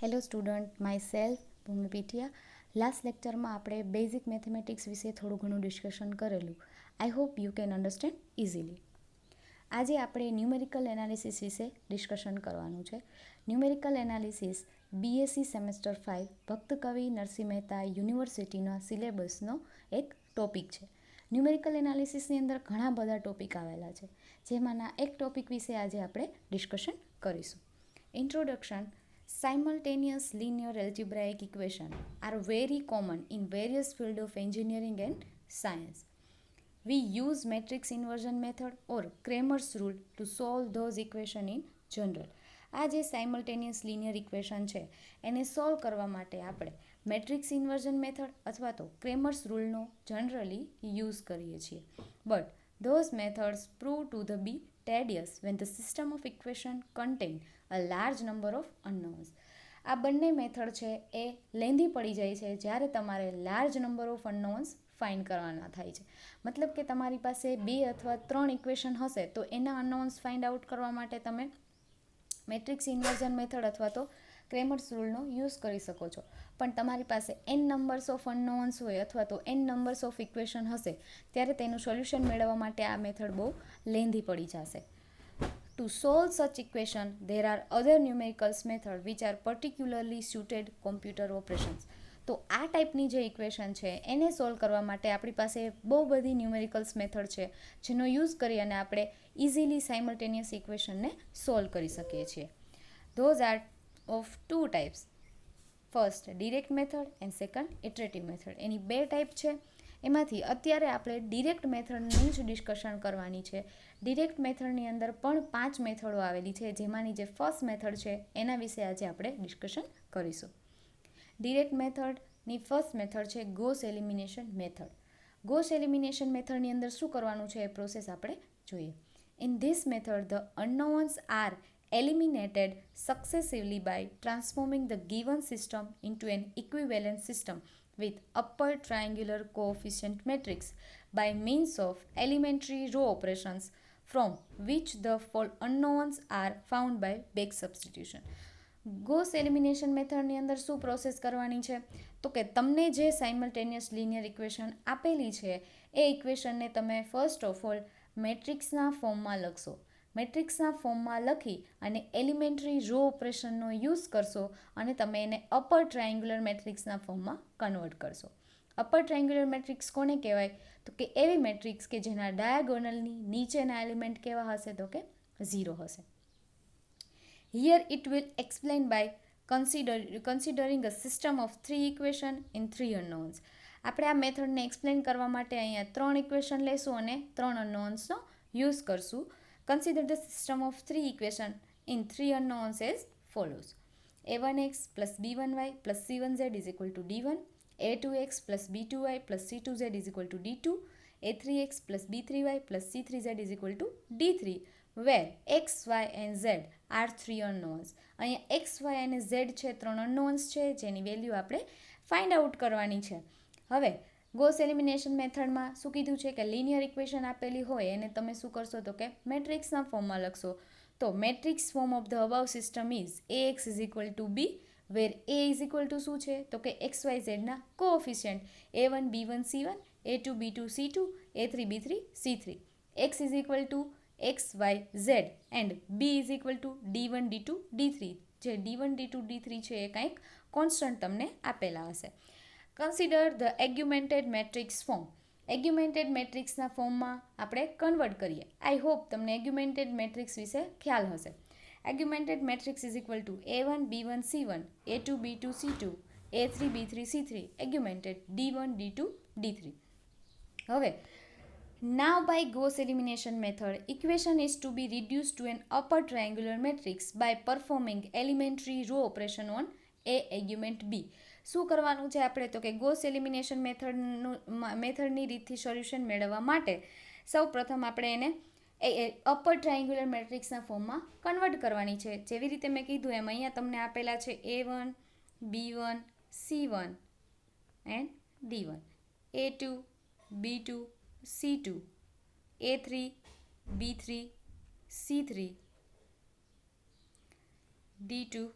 Hello student, myself Bhoomi Pithiya. Last લેક્ચરમાં આપણે basic mathematics વિશે થોડું ઘણું ડિસ્કશન કરેલું. I hope you can understand easily. આજે આપણે ન્યુમેરિકલ એનાલિસિસ વિશે ડિસ્કશન કરવાનું છે. ન્યુમેરિકલ એનાલિસિસ BSc સેમેસ્ટર 5 ભક્ત કવિ નરસિંહ મહેતા યુનિવર્સિટીના સિલેબસનો એક ટોપિક છે. ન્યુમેરિકલ એનાલિસિસની અંદર ઘણા બધા ટોપિક આવેલા છે, જેમાંના એક ટોપિક વિશે આજે આપણે ડિસ્કશન કરીશું. Introduction. Simultaneous linear algebraic equations are very common in various fields of engineering and science. We use matrix inversion method or Cramer's rule to solve those equations in general. આ જે simultaneous linear equation છે એને solve કરવા માટે આપણે matrix inversion method અથવા તો Cramer's રૂલનો generally use કરીએ છીએ. But those methods prove to be tedious when the system of equation contain a large number of unknowns. આ બંને મેથડ છે એ લેન્ધી પડી જાય છે જ્યારે તમારે large number of unknowns find કરવાના થાય છે. મતલબ કે તમારી પાસે 2 અથવા 3 ઇક્વેશન હશે તો એના અનનોન્સ ફાઇન્ડ આઉટ કરવા માટે તમે મેટ્રિક્સ ઇન્વર્ઝન મેથડ અથવા તો ક્રેમર્સ રૂલનો યુઝ કરી શકો છો. પણ તમારી પાસે n નંબર્સ ઓફ અનનોન્સ હોય અથવા તો n નંબર્સ ઓફ ઇક્વેશન હશે ત્યારે તેનું સોલ્યુશન મેળવવા માટે આ મેથડ બહુ લેન્ધી પડી જશે. To solve such equation, there are other numericals method which are particularly suited computer operations. તો આ ટાઈપની જે ઇક્વેશન છે એને સોલ્વ કરવા માટે આપણી પાસે બહુ બધી ન્યુમેરિકલ્સ મેથડ છે જેનો યુઝ કરી અને આપણે ઇઝીલી સાયમલ્ટેનિયસ ઇક્વેશનને સોલ્વ કરી શકીએ છીએ. Those are of 2 types. First direct method and second iterative method. Any 2 type છે. એમાંથી અત્યારે આપણે ડિરેક્ટ મેથડની જ ડિસ્કશન કરવાની છે. ડિરેક્ટ મેથડની અંદર પણ 5 મેથડો આવેલી છે, જેમાંની જે ફર્સ્ટ મેથડ છે એના વિશે આજે આપણે ડિસ્કશન કરીશું. ડિરેક્ટ મેથડની ફર્સ્ટ મેથડ છે Gauss elimination method. Gauss elimination મેથડની અંદર શું કરવાનું છે એ પ્રોસેસ આપણે જોઈએ. In this method the unknowns are eliminated successively by transforming the given system into an equivalent system with upper triangular coefficient matrix by means of elementary row operations from which the unknowns are found by back substitution. Gauss elimination મેથડની અંદર શું process કરવાની છે તો કે તમને જે simultaneous linear equation આપેલી છે એ ઇક્વેશનને તમે ફર્સ્ટ ઓફ ઓલ મેટ્રિક્સના ફોર્મમાં લખશો. મેટ્રિક્સના ફોર્મમાં લખી અને એલિમેન્ટરી રો ઓપરેશનનો યુઝ કરશો અને તમે એને અપર ટ્રાયંગ્યુલર મેટ્રિક્સના ફોર્મમાં કન્વર્ટ કરશો. અપર ટ્રાયંગ્યુલર મેટ્રિક્સ કોને કહેવાય તો કે એવી મેટ્રિક્સ કે જેના ડાયાગોનલની નીચેના એલિમેન્ટ કેવા હશે તો કે 0 હશે. Here it will explain by considering a system of 3 equation in 3 unknowns. આપણે આ મેથડને એક્સપ્લેન કરવા માટે અહીંયા 3 ઇક્વેશન લેશું અને 3 અનનોન્સનો યુઝ કરશું. Consider the system of 3 equations in 3 unknowns as follows. a1x plus b1y plus c1z is equal to d1, a2x plus b2y plus c2z is equal to d2, a3x plus b3y plus c3z is equal to d3, where x, y and z are 3 unknowns. અહીંયા x, y અને z છે 3 unknowns છે જેની value આપણે find out કરવાની છે. હવે Gauss elimination મેથડમાં શું કીધું છે કે લિનિયર ઇક્વેશન આપેલી હોય એને તમે શું કરશો તો કે મેટ્રિક્સના ફોર્મમાં લખશો. તો matrix form of the above system is ax is equal to b, where a is equal to શું છે તો કે એક્સ વાય ઝેડના coefficient a1 b1 c1, a2 b2 c2, a3 b3 c3, x is equal to x y z and b is equal to d1 d2 d3. જે d1 d2 d3 છે એ કંઈક constant તમને આપેલા હશે. Consider the augmented matrix form. Augmented મેટ્રિક્સના ફોર્મમાં આપણે convert કરીએ. આઈ હોપ તમને એગ્યુમેન્ટેડ મેટ્રિક્સ વિશે ખ્યાલ હશે. Augmented matrix is equal to a1 b1 c1, a2 b2 c2, a3 b3 c3, augmented d1 d2 d3. હવે now by Gauss elimination method, equation is to be reduced to an upper triangular matrix by performing elementary row operation on a argument b. શું કરવાનું છે આપણે તો કે Gauss elimination મેથડની રીતથી solution મેળવવા માટે સૌ પ્રથમ આપણે એને અપર ટ્રાયંગ્યુલર મેટ્રિક્સના ફોર્મમાં કન્વર્ટ કરવાની છે. જેવી રીતે મેં કીધું એમ અહીંયા તમને આપેલા છે a1 b1 c1 and d1, a2 b2 c2, a3 b3 c3, d2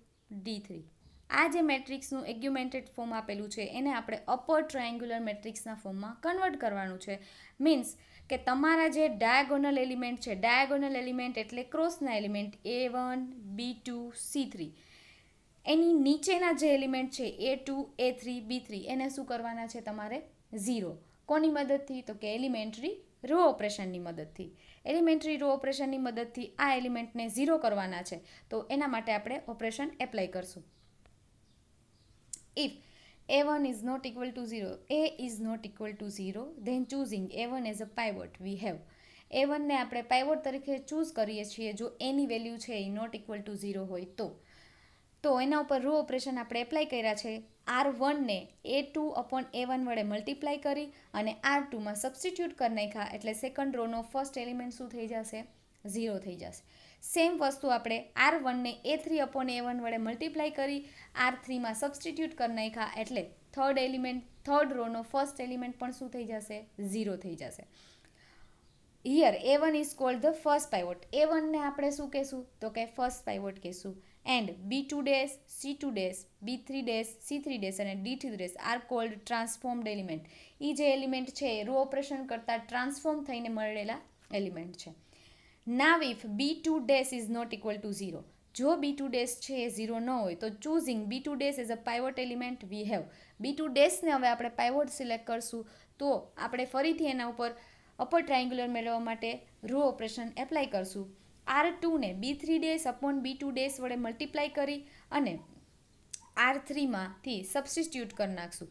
d3. આ જે મેટ્રિક્સનું એગ્યુમેન્ટેડ ફોર્મ આપેલું છે એને આપણે અપર ટ્રાયેંગ્યુલર મેટ્રિક્સના ફોર્મમાં કન્વર્ટ કરવાનું છે. મીન્સ કે તમારા જે ડાયાગોનલ એલિમેન્ટ છે, ડાયાગોનલ એલિમેન્ટ એટલે ક્રોસના એલિમેન્ટ A1, B2, C3, એની નીચેના જે એલિમેન્ટ છે A2, A3, B3 એને શું કરવાના છે તમારે 0. કોની મદદથી? તો કે એલિમેન્ટરી રો ઓપરેશનની મદદથી. એલિમેન્ટરી રો ઓપરેશનની મદદથી આ એલિમેન્ટને 0 કરવાના છે, તો એના માટે આપણે ઓપરેશન એપ્લાય કરશું. If A1 is not equal to 0, A is not equal to 0, then choosing A1 as a pivot we have. A1 ને આપણે પાઇવોટ તરીકે ચૂઝ કરીએ છીએ જો એની વેલ્યુ છે એ નોટ ઇક્વલ ટુ 0 હોય તો એના ઉપર રો ઓપરેશન આપણે એપ્લાય કર્યા છે. R1 ને A2 અપોન A1 વડે મલ્ટીપ્લાય કરી અને R2માં સબસ્ટિટ્યૂટ કરી નાખ્યા એટલે સેકન્ડ રોનો ફર્સ્ટ એલિમેન્ટ શું થઈ જશે? 0 થઈ જશે. સેમ વસ્તુ આપણે R1 ને A3 અપોન A1 વડે મલ્ટીપ્લાય કરી R3માં સબસ્ટિટ્યૂટ કરી નાખ્યા એટલે થર્ડ રોનો ફર્સ્ટ એલિમેન્ટ પણ શું થઈ જશે? 0 થઈ જશે. Here A1 is called the first pivot. A1 ને આપણે શું કહેશું? તો કે ફર્સ્ટ પાઇવોટ કહેશું. And B2 dash, C2 dash, B3 dash, C3 dash અને D2 dash are called transformed element. એ જે એલિમેન્ટ છે એ રો ઓપરેશન કરતાં ટ્રાન્સફોર્મ થઈને મળેલા એલિમેન્ટ છે. Now if B2 dash is not equal to 0, જો B2 ડેશ છે એ 0 ન હોય તો choosing B2 dash as a pivot element we have. B2 ડેશને હવે આપણે પાઇવોટ સિલેક્ટ કરશું તો આપણે ફરીથી એના ઉપર અપર ટ્રાયેંગ્યુલર મેળવવા માટે રો ઓપરેશન એપ્લાય કરશું. R2 ને B3 dash upon B2 dash વડે મલ્ટીપ્લાય કરી અને R3માંથી સબસ્ટિટ્યૂટ કરી નાખશું.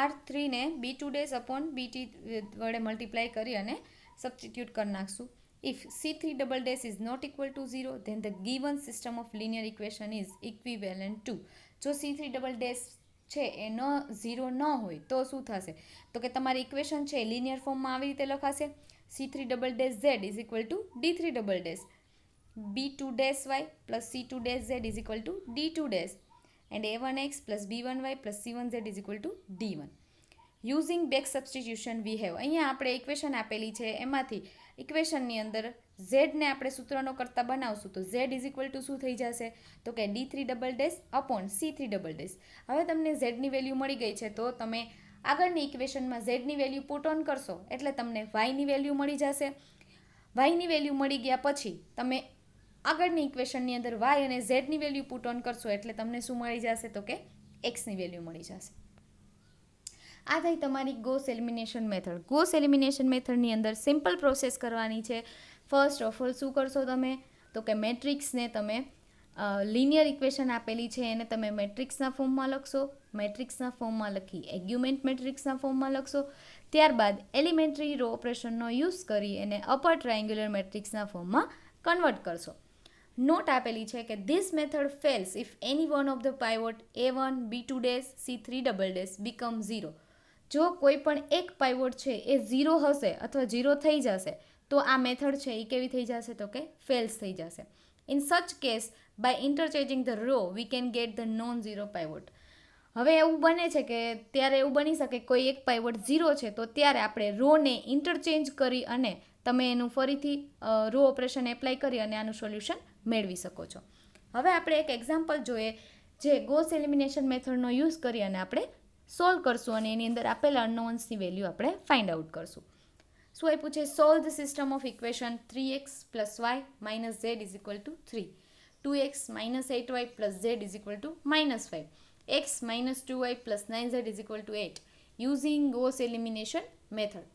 R3 ને B2 ડેશ અપોન BT વડે મલ્ટીપ્લાય કરી અને સબસ્ટિટ્યૂટ કરી નાખશું. If C3 double dash is not equal to 0, then the given system of linear equation is equivalent to. જો C3 double dash છે એ 0 ન હોય તો શું થશે? તો કે તમારી ઇક્વેશન છે લિનિયર ફોર્મમાં આવી રીતે લખાશે. C3 double dash Z is equal to D3 double dash B2 dash Y plus C2 dash Z is equal to D2 dash and A1X plus B1Y plus C1Z is equal to D1. Using back substitution we have. અહીંયા આપણે equation આપેલી છે એમાંથી ઇક્વેશનની અંદર ઝેડને આપણે સૂત્રનો કરતાં બનાવશું તો ઝેડ ઇઝ ઇક્વલ ટુ શું થઈ જશે? તો કે D3 double dash upon C3 double dash. હવે તમને ઝેડની વેલ્યુ મળી ગઈ છે તો તમે આગળની ઇક્વેશનમાં ઝેડની વેલ્યુ પુટ ઓન કરશો એટલે તમને વાયની વેલ્યુ મળી જશે. વાયની વેલ્યુ મળી ગયા પછી તમે આગળની ઇક્વેશનની અંદર વાય અને ઝેડની વેલ્યુ પુટ ઓન કરશો એટલે તમને શું મળી જશે? તો કે એક્સની વેલ્યુ મળી જશે. આ થઈ તમારી Gauss elimination method. Gauss elimination મેથડની અંદર સિમ્પલ પ્રોસેસ કરવાની છે. ફર્સ્ટ ઓફ ઓલ શું કરશો તમે? તો કે મેટ્રિક્સને તમે લિનિયર ઇક્વેશન આપેલી છે એને તમે મેટ્રિક્સના ફોર્મમાં લખશો. મેટ્રિક્સના ફોર્મમાં લખી એગ્યુમેન્ટ મેટ્રિક્સના ફોર્મમાં લખશો. ત્યારબાદ એલિમેન્ટરી રો ઓપરેશનનો યુઝ કરી એને અપર ટ્રાયેંગ્યુલર મેટ્રિક્સના ફોર્મમાં કન્વર્ટ કરશો. નોટ આપેલી છે કે this method fails if any one of the pivot A1, B2 dash, C3 double dash become 0. જો કોઈ પણ એક પાઇવોટ છે એ 0 હશે અથવા 0 થઈ જશે તો આ મેથડ છે એ કેવી થઈ જશે? તો કે ફેલ્સ થઈ જશે. In such case by interchanging the row we can get the non zero pivot. હવે એવું બને છે કે ત્યારે એવું બની શકે કોઈ એક પાઇવોટ 0 છે તો ત્યારે આપણે રોને ઇન્ટરચેન્જ કરી અને તમે એનું ફરીથી રો ઓપરેશન એપ્લાય કરી અને આનું સોલ્યુશન મેળવી શકો છો. હવે આપણે એક એક્ઝામ્પલ જોઈએ જે ગોસ એલિમિનેશન મેથડનો યુઝ કરી અને આપણે સોલ્વ કરશું અને એની અંદર આપેલા અનનોન્સની વેલ્યુ આપણે ફાઇન્ડ આઉટ કરશું. શું આપ્યું છે? Solve the system of equation 3x plus y minus z is equal to 3, 2x minus 8y plus z is equal to minus 5, x minus 2y plus 9z is equal to 8 using Gauss elimination method.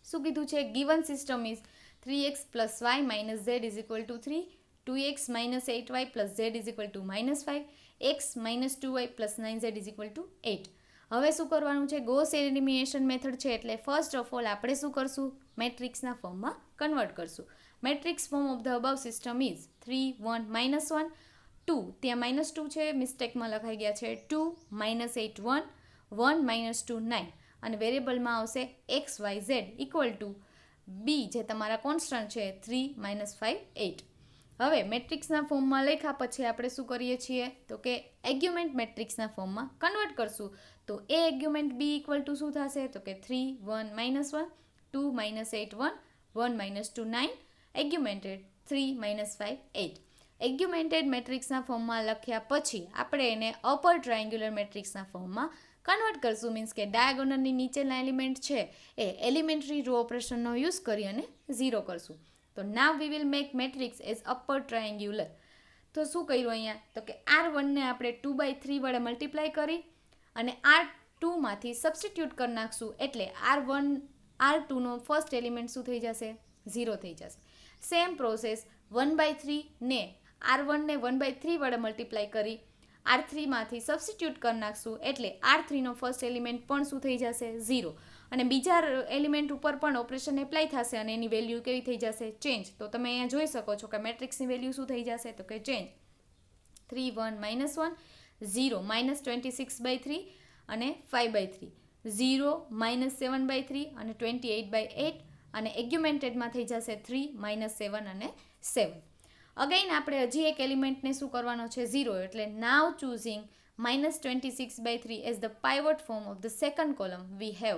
શું કીધું છે? Given system is 3x plus y minus z is equal to 3, 2x minus 8y plus z is equal to minus 5, x minus 2y plus 9z is equal to 8. હવે શું કરવાનું છે? Gauss elimination method છે એટલે first of all આપણે શું કરશું? મેટ્રિક્સના ફોર્મમાં કન્વર્ટ કરશું. Matrix form of the અબાવ system is 3, 1, -1, 2, ત્યાં -2 છે મિસ્ટેકમાં લખાઈ ગયા છે 2, -8, 1, 1, -2, 9 અને વેરિયેબલમાં આવશે x, y, z equal to b જે તમારા કોન્સ્ટન્ટ છે 3, -5, 8. હવે મેટ્રિક્સના ફોર્મમાં લખ્યા પછી આપણે શું કરીએ છીએ? તો કે એગ્યુમેન્ટ મેટ્રિક્સના ફોર્મમાં કન્વર્ટ કરશું. તો એ એગ્યુમેન્ટ બી ઇક્વલ ટુ શું થશે? તો કે 3, 1, -1, 2, -8, 1, 1, -2, 9 એગ્યુમેન્ટેડ 3, -5, 8. એગ્યુમેન્ટેડ મેટ્રિક્સના ફોર્મમાં લખ્યા પછી આપણે એને અપર ટ્રાયેન્ગ્યુલર મેટ્રિક્સના ફોર્મમાં કન્વર્ટ કરશું. મીન્સ કે ડાયાગોનલની નીચેના એલિમેન્ટ છે એ એલિમેન્ટરી રો ઓપરેશનનો યુઝ કરી અને 0 કરશું. તો now we will make matrix as upper triangular. તો શું કર્યું અહીંયા? તો કે R1ને આપણે 2/3 વડે મલ્ટીપ્લાય કરી અને R2માંથી સબસ્ટિટ્યૂટ કરી નાખશું. એટલે R2નો ફર્સ્ટ એલિમેન્ટ શું થઈ જશે? 0 થઈ જશે. સેમ પ્રોસેસ 1/3 ને R1ને 1/3 વડે મલ્ટીપ્લાય કરી R3માંથી સબસ્ટિટ્યૂટ કરી નાખશું. એટલે R3નો ફર્સ્ટ એલિમેન્ટ પણ શું થઈ જશે? 0. અને બીજા એલિમેન્ટ ઉપર પણ ઓપરેશન એપ્લાય થશે અને એની વેલ્યુ કેવી થઈ જશે? ચેન્જ. તો તમે અહીંયા જોઈ શકો છો કે મેટ્રિક્સની વેલ્યુ શું થઈ જશે? તો કે ચેન્જ. 3 1 -1 0 -26/3 અને 5/3 0 -7/3 અને 28/8 અને એગ્યુમેન્ટેડમાં થઈ જશે 3 -7 અને 7. અગેઇન આપણે હજી એક એલિમેન્ટને શું કરવાનો છે? 0. એટલે now choosing -26/3 as the pivot form of the second column we have.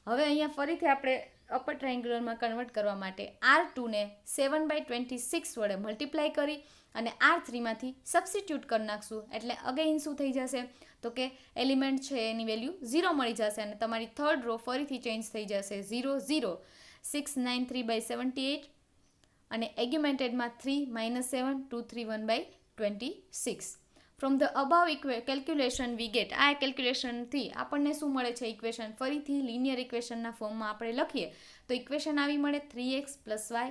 હવે અહીંયા ફરીથી આપણે અપર ટ્રાયેન્ગ્યુલરમાં કન્વર્ટ કરવા માટે R2ને 7/26 વડે મલ્ટીપ્લાય કરી અને R3માંથી સબસ્ટિટ્યૂટ કરી નાખશું. એટલે અગેઇન શું થઈ જશે? તો કે એલિમેન્ટ છે એની વેલ્યુ 0 મળી જશે અને તમારી થર્ડ રો ફરીથી ચેન્જ થઈ જશે 0 0 693/78 અને એગ્યુમેન્ટેડમાં 3 -7 231/26. From the અબાવ calculation we get. આ કેલ્ક્યુલેશનથી આપણને શું મળે છે? ઇક્વેશન. ફરીથી લિનિયર ઇક્વેશનના ફોર્મમાં આપણે લખીએ તો ઇક્વેશન આવી મળે 3x + y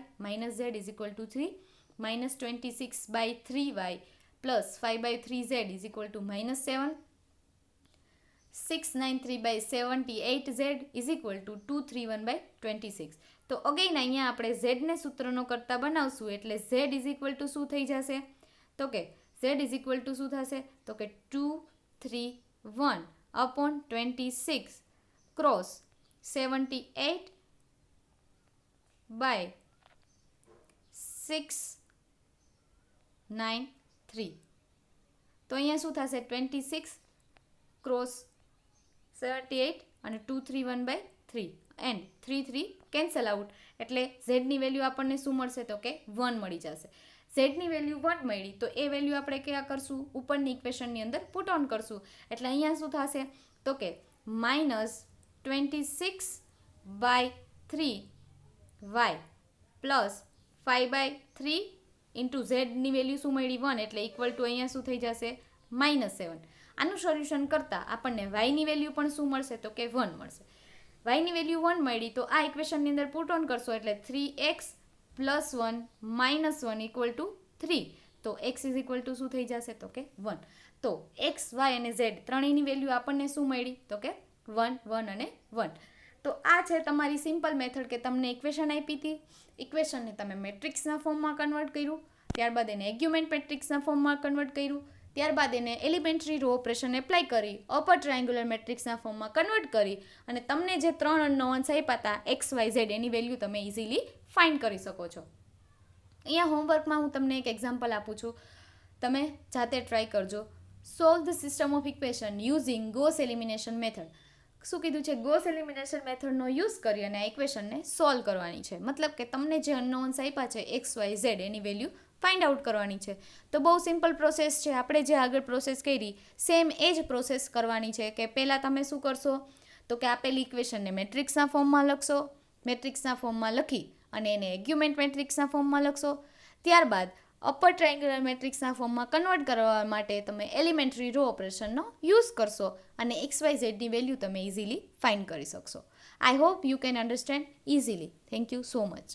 - z = 3 -26/3y + 5/3z = -7 693/78z = 231/26. તો અગેઇન અહીંયા આપણે ઝેડને સૂત્રનો કરતા બનાવશું. એટલે z શું થઈ જશે? તો કે z શું થશે? તો કે 231/26 ક્રોસ 78/693. તો અહીંયા શું થશે? 26 ક્રોસ 78 અને 231/3 એન્ડ 3 3 કેન્સલ આઉટ. એટલે ઝેડની વેલ્યુ આપણને શું મળશે? તો કે 1 મળી જશે. ઝેડની વેલ્યુ 1 મળી તો એ વેલ્યુ આપણે ક્યાં કરશું? ઉપરની ઇક્વેશનની અંદર પુટ ઓન કરશું. એટલે અહીંયા શું થશે? તો કે -26/3y + 5/3 ઇન્ટુ ઝેડની વેલ્યુ શું મળી? 1. એટલે ઇક્વલ ટુ અહીંયા શું થઈ જશે? -7. આનું સોલ્યુશન કરતાં આપણને વાયની વેલ્યુ પણ શું મળશે? તો કે 1 મળશે. વાયની વેલ્યુ 1 મળી તો આ ઇક્વેશનની અંદર પુટ ઓન કરશો. એટલે 3x + 1 - 1 = 3. તો x = શું થઈ જશે? તો કે 1. તો x, y અને z ત્રણેયની વેલ્યુ આપણને શું મળી? તો કે 1 1 અને 1. તો આ છે તમારી સિમ્પલ મેથડ કે તમને ઇક્વેશન આપી હતી, ઇક્વેશનને તમે મેટ્રિક્સના ફોર્મમાં કન્વર્ટ કર્યું, ત્યારબાદ એને એગ્યુમેન્ટ મેટ્રિક્સના ફોર્મમાં કન્વર્ટ કર્યું, ત્યારબાદ એને એલિમેન્ટરી રો ઓપરેશન એપ્લાય કરી અપર ટ્રાયેન્ગ્યુલર મેટ્રિક્સના ફોર્મમાં કન્વર્ટ કરી અને તમને જે 3 અનનોન્સ આપ્યા હતા x, y, z એની વેલ્યુ તમે ઇઝીલી ફાઇન્ડ કરી શકો છો. અહીંયા હોમવર્કમાં હું તમને એક એક્ઝામ્પલ આપું છું, તમે જાતે ટ્રાય કરજો. Solve the system of equation using Gauss elimination method. શું કીધું છે? ગોસ એલિમિનેશન મેથડનો યુઝ કરી અને આ ઇક્વેશનને સોલ્વ કરવાની છે. મતલબ કે તમને જે અનનોન્સ આપ્યા છે x, y, z એની વેલ્યુ ફાઇન્ડ આઉટ કરવાની છે. તો બહુ સિમ્પલ પ્રોસેસ છે. આપણે જે આગળ પ્રોસેસ કરી સેમ એ જ પ્રોસેસ કરવાની છે કે પહેલાં તમે શું કરશો? તો કે આપેલી ઇક્વેશનને મેટ્રિક્સના ફોર્મમાં લખશો, મેટ્રિક્સના ફોર્મમાં લખી અને એને એગ્યુમેન્ટ મેટ્રિક્સના ફોર્મમાં લખશો. ત્યારબાદ અપર ટ્રાયેન્ગ્યુલર મેટ્રિક્સના ફોર્મમાં કન્વર્ટ કરવા માટે તમે એલિમેન્ટરી રો ઓપરેશનનો યુઝ કરશો અને XYZ ની વેલ્યુ તમે ઇઝીલી ફાઇન્ડ કરી શકશો. આઈ hope you can understand easily. Thank you so much.